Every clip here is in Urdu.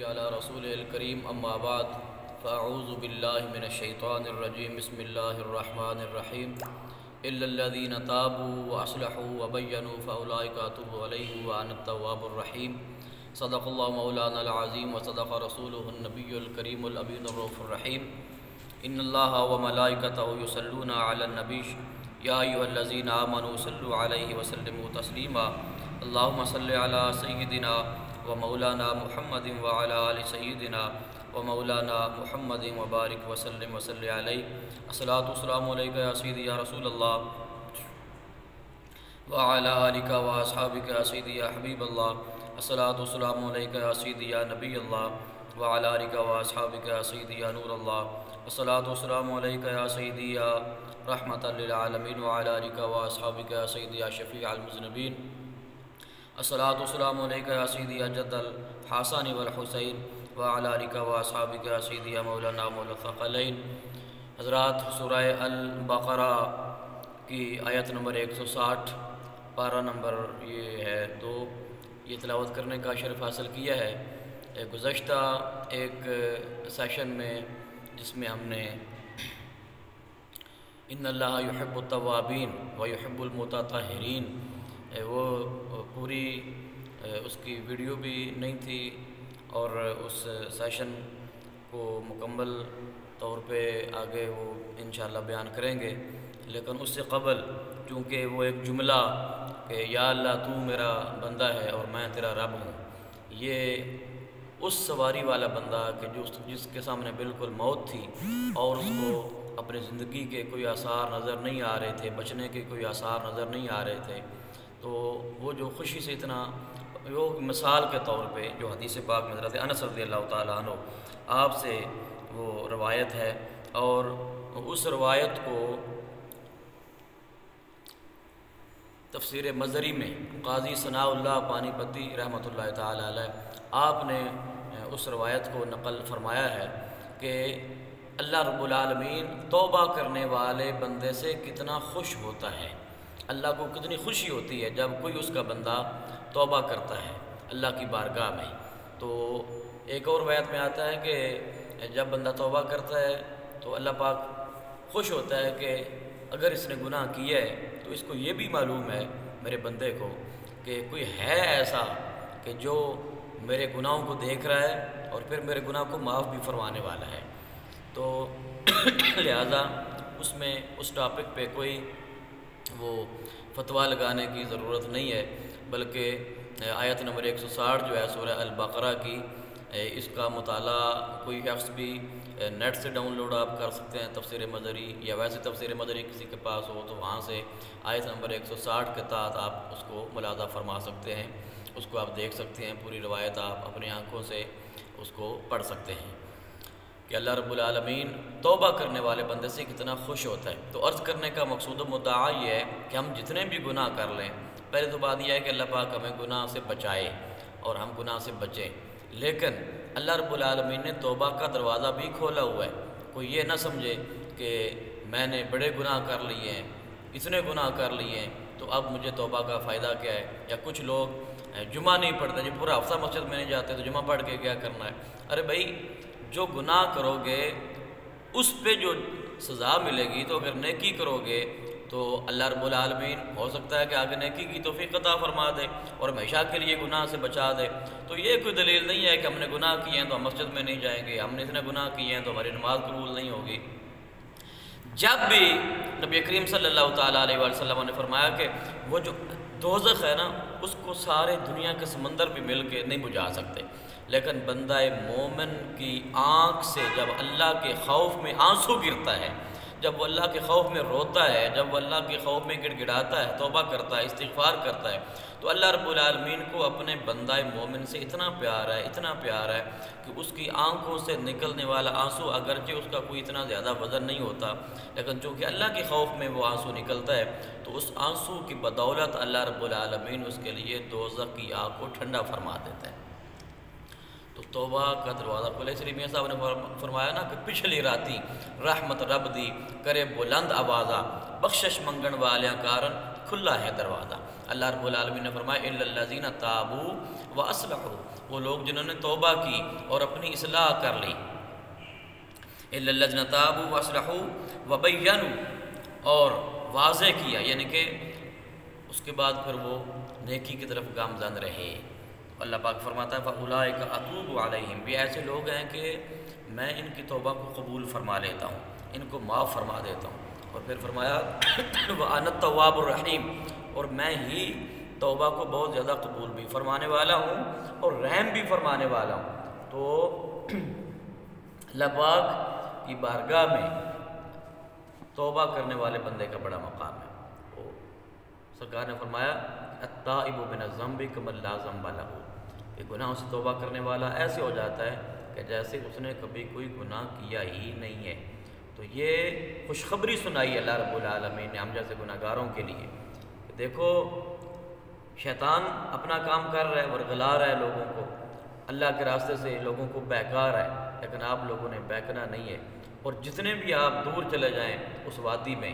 علی رسول الکریم اما بعد فاعوذ باللہ من الشیطان الرجیم بسم اللہ الرحمن الرحیم الا الذین تابوا واصلحوا وبینوا فاولئک اتوب علیہم وانا التواب الرحیم صدق اللہ مولانا العظیم وصدق رسولہ النبی الکریم الامین الرؤوف الرحیم ان اللہ وملائکتہ یصلون علی النبی یا ایھا الذین آمنوا صلوا علیہ وسلموا تسلیما اللہم صل علی سیدنا ومولانا محمد وعلی آل سیدنا ومولانا محمد وبارک وسلم وصلی علیہ الصلاۃ والسلام علیکہ یا سیدی یا رسول اللہ وعلی آلک واصحابک یا سیدی یا حبیب اللہ الصلاۃ والسلام علیکہ یا سیدی یا نبی اللہ وعلی آلک واصحابک یا سیدی یا نور اللہ الصلاۃ والسلام علیکہ یا سیدی یا رحمۃ للعالمین وعلی آلک واصحابک یا سیدی یا شفیع المذنبین الصلاۃ والسلام علیکہ یا سیدی یا جد الحسن والحسین وعلی آلک واصحابک یا سیدی یا مولانا مولا الثقلین۔ حضرات، سورہ البقرہ کی آیت نمبر 160 پارہ نمبر یہ ہے 2، یہ تلاوت کرنے کا شرف حاصل کیا ہے گزشتہ ایک سیشن میں، جس میں ہم نے ان اللہ یحب التوابین ویحب المتطہرین، وہ پوری اس کی ویڈیو بھی نہیں تھی اور اس سیشن کو مکمل طور پہ آگے وہ انشاءاللہ بیان کریں گے، لیکن اس سے قبل چونکہ وہ ایک جملہ کہ یا اللہ تو میرا بندہ ہے اور میں تیرا رب ہوں، یہ اس سواری والا بندہ کہ جس کے سامنے بالکل موت تھی اور اس کو اپنی زندگی کے کوئی آثار نظر نہیں آ رہے تھے، بچنے کے کوئی آثار نظر نہیں آ رہے تھے، تو وہ جو خوشی سے اتنا، وہ مثال کے طور پہ جو حدیث پاک میں حضرت انس رضی اللہ تعالیٰ عنہ آپ سے وہ روایت ہے، اور اس روایت کو تفسیر مظہری میں قاضی ثناء اللہ پانی پتی رحمۃ اللہ تعالیٰ علیہ آپ نے اس روایت کو نقل فرمایا ہے کہ اللہ رب العالمین توبہ کرنے والے بندے سے کتنا خوش ہوتا ہے، اللہ کو کتنی خوشی ہوتی ہے جب کوئی اس کا بندہ توبہ کرتا ہے اللہ کی بارگاہ میں۔ تو ایک اور روایت میں آتا ہے کہ جب بندہ توبہ کرتا ہے تو اللہ پاک خوش ہوتا ہے کہ اگر اس نے گناہ کیا ہے تو اس کو یہ بھی معلوم ہے میرے بندے کو کہ کوئی ہے ایسا کہ جو میرے گناہوں کو دیکھ رہا ہے اور پھر میرے گناہ کو معاف بھی فرمانے والا ہے۔ تو لہذا اس میں اس ٹاپک پہ کوئی وہ فتویٰ لگانے کی ضرورت نہیں ہے، بلکہ آیت نمبر 160 جو ہے سورہ البقرہ کی، اس کا مطالعہ کوئی شخص بھی نیٹ سے ڈاؤن لوڈ آپ کر سکتے ہیں تفسیر مظہری، یا ویسے تفسیر مظہری کسی کے پاس ہو تو وہاں سے آیت نمبر 160 کے تحت آپ اس کو ملاحظہ فرما سکتے ہیں، اس کو آپ دیکھ سکتے ہیں، پوری روایت آپ اپنی آنکھوں سے اس کو پڑھ سکتے ہیں کہ اللہ رب العالمین توبہ کرنے والے بندے سے کتنا خوش ہوتا ہے۔ تو عرض کرنے کا مقصود و مدعا یہ ہے کہ ہم جتنے بھی گناہ کر لیں، پہلے تو بات یہ ہے کہ اللہ پاک ہمیں گناہ سے بچائے اور ہم گناہ سے بچیں، لیکن اللہ رب العالمین نے توبہ کا دروازہ بھی کھولا ہوا ہے۔ کوئی یہ نہ سمجھے کہ میں نے بڑے گناہ کر لیے ہیں، اتنے گناہ کر لیے ہیں تو اب مجھے توبہ کا فائدہ کیا ہے، یا کچھ لوگ جمعہ نہیں پڑھتے، جو پورا ہفتہ مسجد میں نہیں جاتے تو جمعہ پڑھ کے کیا کرنا ہے۔ ارے بھائی، جو گناہ کرو گے اس پہ جو سزا ملے گی، تو اگر نیکی کرو گے تو اللہ رب العالمین ہو سکتا ہے کہ آگے نیکی کی توفیق عطا فرما دے اور ہمیشہ کے لیے گناہ سے بچا دے۔ تو یہ کوئی دلیل نہیں ہے کہ ہم نے گناہ کیے ہیں تو ہم مسجد میں نہیں جائیں گے، ہم نے اتنے گناہ کیے ہیں تو ہماری نماز قبول نہیں ہوگی۔ جب بھی نبی کریم صلی اللہ تعالیٰ علیہ وسلم نے فرمایا کہ وہ جو دوزخ ہے نا، اس کو سارے دنیا کے سمندر بھی مل کے نہیں بجھا سکتے، لیکن بندہ مومن کی آنکھ سے جب اللہ کے خوف میں آنسو گرتا ہے، جب وہ اللہ کے خوف میں روتا ہے، جب وہ اللہ کے خوف میں گڑ گڑاتا ہے، توبہ کرتا ہے، استغفار کرتا ہے، تو اللہ رب العالمین کو اپنے بندہ مومن سے اتنا پیار ہے، اتنا پیار ہے کہ اس کی آنکھوں سے نکلنے والا آنسو اگرچہ اس کا کوئی اتنا زیادہ وزن نہیں ہوتا، لیکن چونکہ اللہ کے خوف میں وہ آنسو نکلتا ہے تو اس آنسو کی بدولت اللہ رب العالمین اس کے لیے دوزخ کی آگ کو ٹھنڈا فرما دیتا ہے۔ تو توبہ کا دروازہ کھولے۔ اس لیے میاں صاحب نے فرمایا نا کہ پچھلی راتی رحمت رب دی کرے بلند آوازہ، بخشش منگن والیاں کارن کھلا ہے دروازہ۔ اللہ رب العالمین نے فرمایا الا الذین تابوا واصلحوا وہ لوگ جنہوں نے توبہ کی اور اپنی اصلاح کر لی، الا الذین تابوا واصلحوا وبینوا، اور واضح کیا، یعنی کہ اس کے بعد پھر وہ نیکی کی طرف گامزن رہے۔ اللہ پاک فرماتا ہے فَأُولَٰئِکَ أَتُوبُ عَلَيْهِمْ، بھی ایسے لوگ ہیں کہ میں ان کی توبہ کو قبول فرما لیتا ہوں، ان کو معاف فرما دیتا ہوں۔ اور پھر فرمایا وَأَنَا التَّوَّابُ الرَّحِيمُ، اور میں ہی توبہ کو بہت زیادہ قبول بھی فرمانے والا ہوں اور رحم بھی فرمانے والا ہوں۔ تو اللہ پاک کی بارگاہ میں توبہ کرنے والے بندے کا بڑا مقام ہے۔ وہ سرکار نے فرمایا التائب من الذنب کمن لا ذنب لہ، کہ گناہوں سے توبہ کرنے والا ایسے ہو جاتا ہے کہ جیسے اس نے کبھی کوئی گناہ کیا ہی نہیں ہے۔ تو یہ خوشخبری سنائی اللہ رب العالمین نے ہم جیسے گناہ گاروں کے لیے۔ دیکھو شیطان اپنا کام کر رہا ہے، ورگلا رہا ہے لوگوں کو، اللہ کے راستے سے لوگوں کو بہکا رہا ہے، لیکن آپ لوگوں نے بہکنا نہیں ہے۔ اور جتنے بھی آپ دور چلے جائیں اس وادی میں،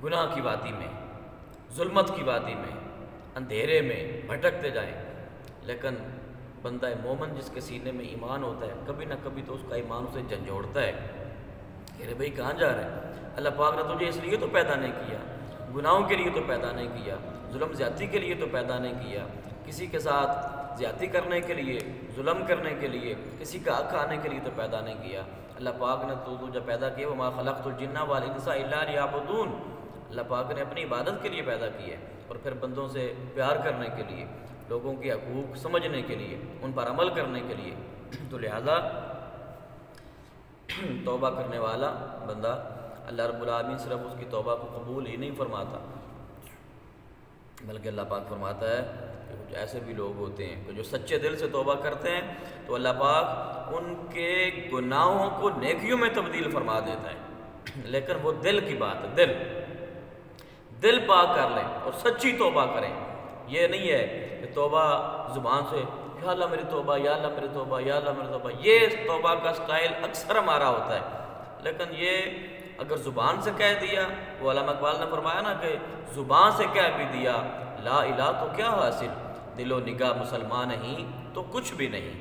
گناہ کی وادی میں، ظلمت کی وادی میں، اندھیرے میں بھٹکتے جائیں، لیکن بندہ مومن جس کے سینے میں ایمان ہوتا ہے، کبھی نہ کبھی تو اس کا ایمان اسے جھنجھوڑتا ہے کہ ارے بھائی کہاں جا رہا ہے؟ اللہ پاک نے تجھے اس لیے تو پیدا نہیں کیا، گناہوں کے لیے تو پیدا نہیں کیا، ظلم زیادتی کے لیے تو پیدا نہیں کیا، کسی کے ساتھ زیادتی کرنے کے لیے، ظلم کرنے کے لیے، کسی کا حق کھانے کے لیے تو پیدا نہیں کیا۔ اللہ پاک نے تو جب پیدا کیا وَمَا خَلَقْتُ الْجِنَّ وَالْإِنسَ إِلَّا لِيَعْبُدُونَ، اللہ پاک نے اپنی عبادت کے لیے پیدا کیا ہے، اور پھر بندوں سے پیار کرنے کے لیے، لوگوں کے حقوق سمجھنے کے لیے، ان پر عمل کرنے کے لیے۔ تو لہذا توبہ کرنے والا بندہ اللہ رب العالمین صرف اس کی توبہ کو قبول ہی نہیں فرماتا، بلکہ اللہ پاک فرماتا ہے کہ کچھ ایسے بھی لوگ ہوتے ہیں کہ جو سچے دل سے توبہ کرتے ہیں تو اللہ پاک ان کے گناہوں کو نیکیوں میں تبدیل فرما دیتا ہے۔ لیکن وہ دل کی بات ہے، دل پاک کر لیں اور سچی توبہ کریں۔ یہ نہیں ہے کہ توبہ زبان سے یا اللہ میری توبہ، یا اللہ میری توبہ، یا اللہ میری توبہ، یہ توبہ کا سٹائل اکثر ہمارا ہوتا ہے۔ لیکن یہ اگر زبان سے کہہ دیا، وہ علامہ اقبال نے فرمایا نا کہ زبان سے کہہ بھی دیا لا الہ تو کیا حاصل، دل و نگاہ مسلمان نہیں تو کچھ بھی نہیں،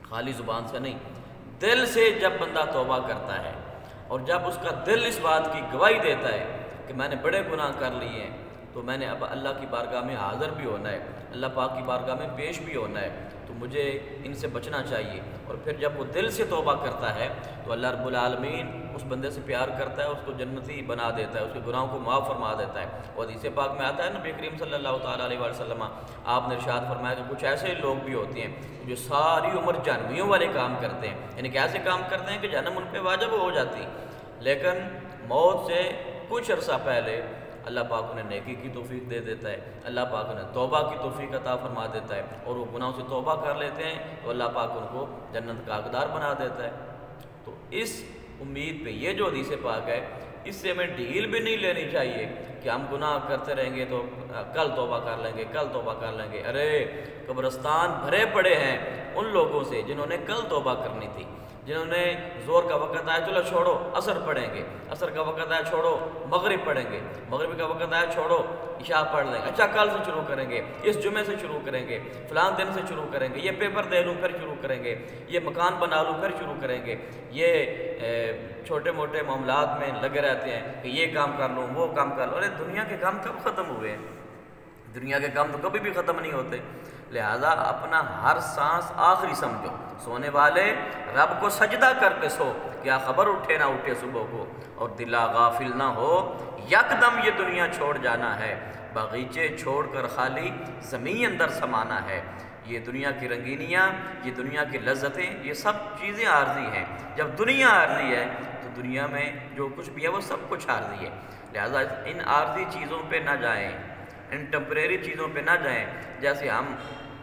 خالی زبان سے نہیں، دل سے جب بندہ توبہ کرتا ہے اور جب اس کا دل اس بات کی گواہی دیتا ہے کہ میں نے بڑے گناہ کر لیے ہیں، تو میں نے اب اللہ کی بارگاہ میں حاضر بھی ہونا ہے، اللہ پاک کی بارگاہ میں پیش بھی ہونا ہے، تو مجھے ان سے بچنا چاہیے۔ اور پھر جب وہ دل سے توبہ کرتا ہے تو اللہ رب العالمین اس بندے سے پیار کرتا ہے، اس کو جنتی بنا دیتا ہے، اس کے گناہوں کو معاف فرما دیتا ہے۔ اور حدیث پاک میں آتا ہے نبی کریم صلی اللہ تعالیٰ علیہ وسلم، آپ نے ارشاد فرمایا کہ کچھ ایسے لوگ بھی ہوتے ہیں جو ساری عمر جہنمیوں والے کام کرتے ہیں، یعنی کہ ایسے کام کرتے ہیں کہ جہنم ان پہ واجب ہو جاتی، لیکن موت سے کچھ عرصہ پہلے اللہ پاک انہیں نیکی کی توفیق دے دیتا ہے، اللہ پاک انہیں توبہ کی توفیق عطا فرما دیتا ہے، اور وہ گناہوں سے توبہ کر لیتے ہیں تو اللہ پاک ان کو جنت کا حقدار بنا دیتا ہے۔ تو اس امید پہ یہ جو حدیث پاک ہے، اس سے ہمیں ڈھیل بھی نہیں لینی چاہیے کہ ہم گناہ کرتے رہیں گے تو کل توبہ کر لیں گے، کل توبہ کر لیں گے۔ ارے قبرستان بھرے پڑے ہیں ان لوگوں سے جنہوں نے کل توبہ کرنی تھی، جنہوں نے زور کا وقت آیا چلو چھوڑو عصر پڑھیں گے، عصر کا وقت آیا چھوڑو مغرب پڑھیں گے، مغرب کا وقت آیا چھوڑو عشاء پڑھ لیں گے، اچھا کل سے شروع کریں گے، اس جمعے سے شروع کریں گے، فلان دن سے شروع کریں گے، یہ پیپر دے لوں پھر شروع کریں گے، یہ مکان بنا لوں پھر شروع کریں گے، یہ چھوٹے موٹے معاملات میں لگے رہتے ہیں کہ یہ کام کر لوں وہ کام کر لوں۔ ارے دنیا کے کام کب ختم ہوئے ہیں؟ دنیا کے کام تو کبھی بھی ختم نہیں ہوتے۔ لہذا اپنا ہر سانس آخری سمجھو، سونے والے رب کو سجدہ کر کے سو، کیا خبر اٹھے نہ اٹھے صبح کو، اور دلا غافل نہ ہو یکدم یہ دنیا چھوڑ جانا ہے، باغیچے چھوڑ کر خالی زمین اندر سمانا ہے۔ یہ دنیا کی رنگینیاں، یہ دنیا کی لذتیں، یہ سب چیزیں عارضی ہیں۔ جب دنیا عارضی ہے تو دنیا میں جو کچھ بھی ہے وہ سب کچھ عارضی ہے۔ لہذا ان عارضی چیزوں پہ نہ جائیں، ان ٹیمپریری چیزوں پہ نہ جائیں۔ جیسے ہم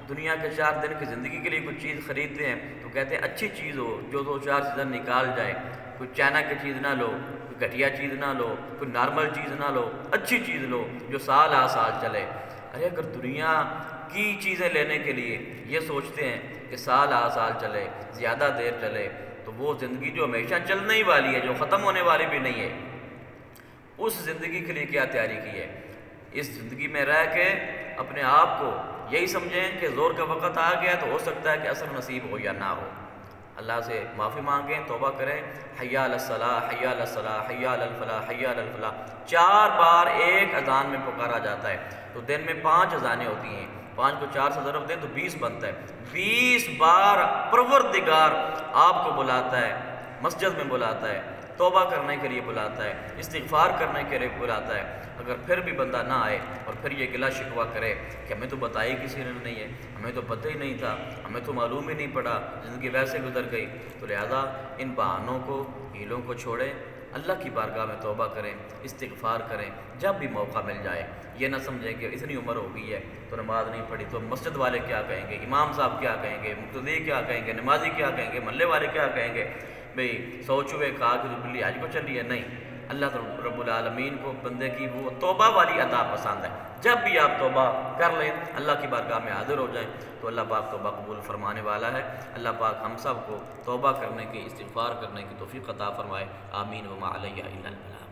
دنیا کے 4 دن کی زندگی کے لیے کچھ چیز خریدتے ہیں تو کہتے ہیں اچھی چیز ہو جو 2-4 سیزن نکال جائے، کوئی چائنا کی چیز نہ لو، کوئی گھٹیا چیز نہ لو، کوئی نارمل چیز نہ لو، اچھی چیز لو جو سال سال چلے۔ ارے اگر دنیا کی چیزیں لینے کے لیے یہ سوچتے ہیں کہ سال سال چلے، زیادہ دیر چلے، تو وہ زندگی جو ہمیشہ چلنے ہی والی ہے، جو ختم ہونے والی بھی نہیں ہے، اس زندگی کے لیے کیا تیاری کی ہے؟ اس زندگی میں رہ کے اپنے آپ کو یہی سمجھیں کہ زور کا وقت آ گیا تو ہو سکتا ہے کہ عصر نصیب ہو یا نہ ہو، اللہ سے معافی مانگیں، توبہ کریں، حی علی الصلاۃ، حی علی الصلاۃ، حی علی الفلاح، حی علی الفلاح 4 بار ایک اذان میں پکارا جاتا ہے۔ تو دن میں 5 اذانیں ہوتی ہیں، 5 کو 4 سے ضرب دیں تو 20 بنتا ہے۔ 20 بار پروردگار آپ کو بلاتا ہے، مسجد میں بلاتا ہے، توبہ کرنے کے لیے بلاتا ہے، استغفار کرنے کے لیے بلاتا ہے۔ اگر پھر بھی بندہ نہ آئے اور پھر یہ گلہ شکوہ کرے کہ ہمیں تو بتائی کسی نے نہیں ہے، ہمیں تو پتہ ہی نہیں تھا، ہمیں تو معلوم ہی نہیں پڑا، زندگی ویسے گزر گئی، تو لہذا ان بہانوں کو، ہیلوں کو چھوڑیں، اللہ کی بارگاہ میں توبہ کریں، استغفار کریں جب بھی موقع مل جائے۔ یہ نہ سمجھیں کہ اتنی عمر ہو گئی ہے تو نماز نہیں پڑھی تو مسجد والے کیا کہیں گے، امام صاحب کیا کہیں گے، مقتدی کیا کہیں گے، نمازی کیا کہیں گے، محلے والے کیا کہیں گے، بھئی 100 چوہے کھا کے تو بلی حج کو چلی ہے۔ نہیں، اللہ رب العالمین کو بندے کی وہ توبہ والی ادا پسند ہے۔ جب بھی آپ توبہ کر لیں، اللہ کی بارگاہ میں حاضر ہو جائیں تو اللہ پاک توبہ قبول فرمانے والا ہے۔ اللہ پاک ہم سب کو توبہ کرنے کی، استغفار کرنے کی توفیق عطا فرمائے۔ آمین وما علیہ الا البلاغ۔